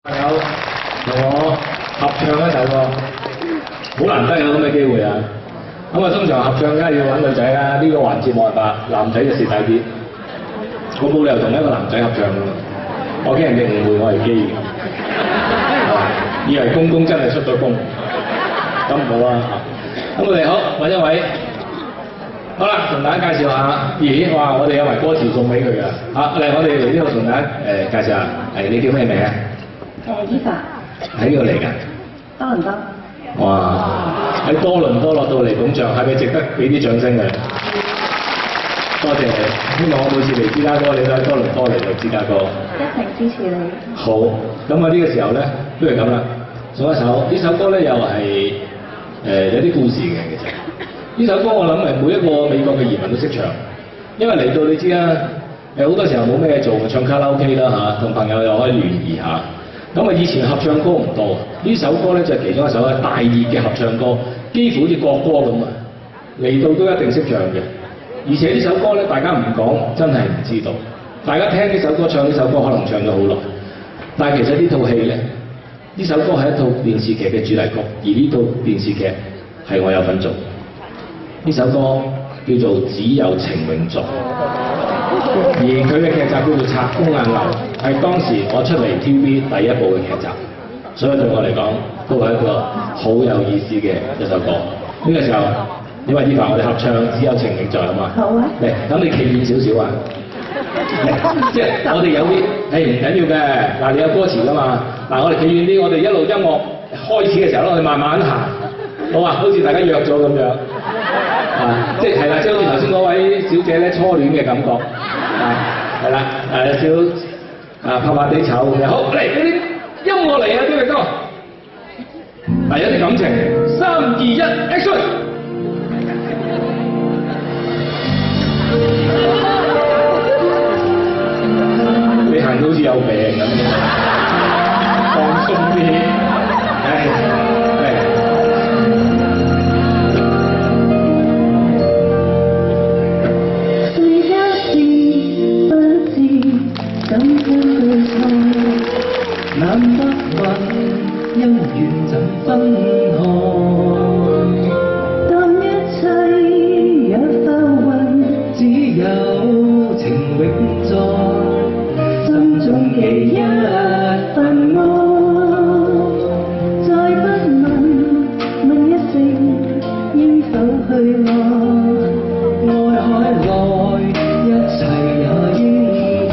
朋友同我合唱一首歌，好難得有咁嘅機會啊！咁啊，通常合唱梗係要揾女仔啦，呢個環節冇辦法，男仔就蝕底啲。我冇理由同一個男仔合唱㗎嘛，我驚人哋誤會我係基嘅，以為公公真係出咗宮，咁唔好啊！咁我哋好揾一位，好啦，同大家介紹下，咦，哇，我哋有埋歌詞送俾佢㗎。嚟，我哋嚟呢度同大家介紹下，你叫咩名啊？Eva 喺呢度嚟㗎，多倫多。哇！喺多倫多落到嚟捧場，係咪值得俾啲掌聲嘅？多謝你，希望我每次嚟芝加哥，你都喺多倫多嚟到芝加哥。一定支持你。好，咁啊呢個時候咧，不如咁啦，送一首呢首歌咧，又係有啲故事嘅其實。呢首歌我諗係每一個美國嘅移民都識唱，因為嚟到你知啦，好多時候冇咩做，唱卡拉 OK 啦嚇，同朋友又可以聯誼下。咁啊，以前合唱歌唔多，呢首歌咧就係其中一首大熱嘅合唱歌，幾乎好似國歌咁啊！嚟到都一定識唱嘅，而且呢首歌咧，大家唔講真係唔知道。大家聽呢首歌、唱呢首歌，可能唱咗好耐，但係其實呢套戲咧，呢首歌係一套電視劇嘅主題曲，而呢套電視劇係我有份做。呢首歌叫做《只有情永在》。而佢嘅劇集叫做《拆公眼樓》，係當時我出嚟 TV 第一部嘅劇集，所以對我嚟講都係一個好有意思嘅一首歌。呢個時候，因為Eva我哋合唱《只有情永在》好嘛？好啊！嚟，等你企遠少少啊！即係我哋有啲唔緊要嘅，嗱你有歌詞㗎嘛？嗱我哋企遠啲，我哋一路音樂開始嘅時候咧，我哋慢慢行，好啊，好似大家約咗咁樣。即係啦，即係好似頭先嗰位小姐咧初戀嘅感覺，係啦，有少拍拍地醜咁樣。好嚟，嗰啲音樂嚟啊，邊位哥？嗱，有啲感情，3、2、1 ，action！ 你行到好似有病咁，放鬆啲，難得運，因緣怎分開？當一切也浮雲，只有情永在，心中記一份愛。再不問一聲，應否去愛？愛海內，一切也應該。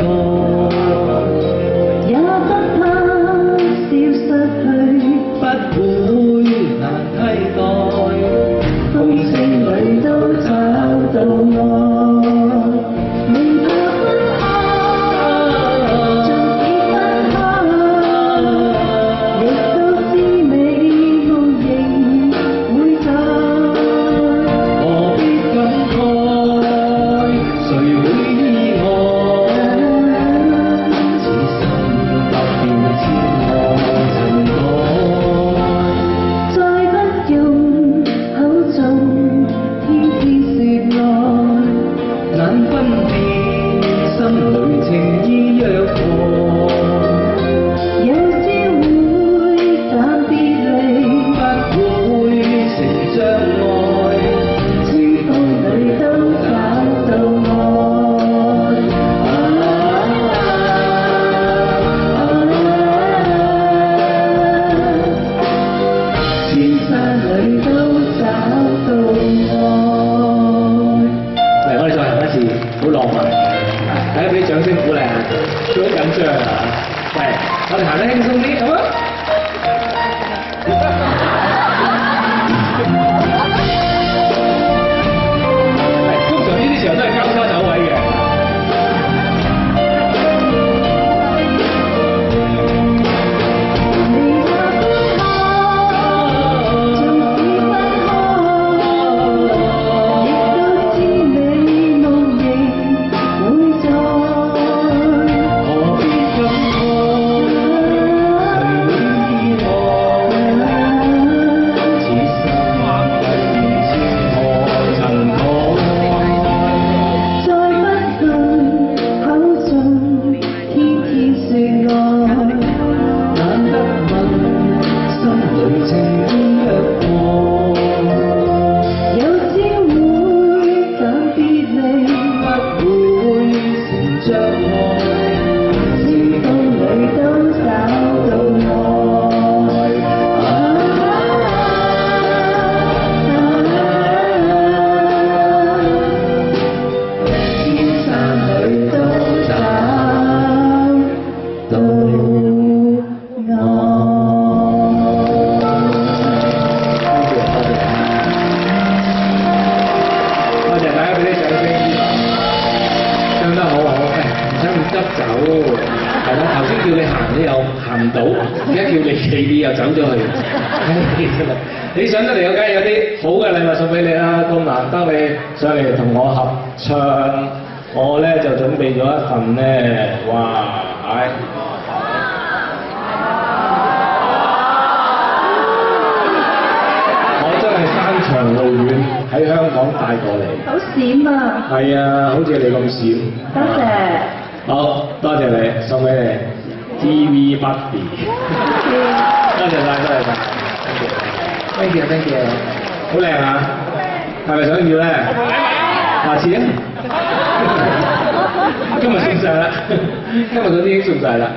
不會難替代，風聲裏都找到愛，未怕分開，縱使分開，亦都知美夢仍會在。何必感慨，誰會意外？此生百變千外塵改。難分辨，心裏情意若何？有朝會暫別離，不會成障礙，似風裏都找到愛。天山裏都找到愛。嚟，我哋再行一次，好浪漫嘅，大家俾啲掌聲鼓勵下，都好緊張啊！嚟，我哋行得輕鬆啲，好嗎？通常呢啲時候都係交叉走位嘅。何必感慨，誰會意外？而家叫你企，你又走咗去。真係你上得嚟，我梗係有啲好嘅禮物送俾你啦。咁難得你上嚟同我合唱，我咧就準備咗一份咧，哇，係。山長路遠喺香港帶過嚟，好閃啊！係啊，好似你咁閃。多謝。好，多謝你，送俾你 TV Buddy。多謝晒，多謝晒。Thank you，Thank you。好靚啊！係咪想要咧？下次啊！今日送晒啦，今日嗰啲已經送晒啦。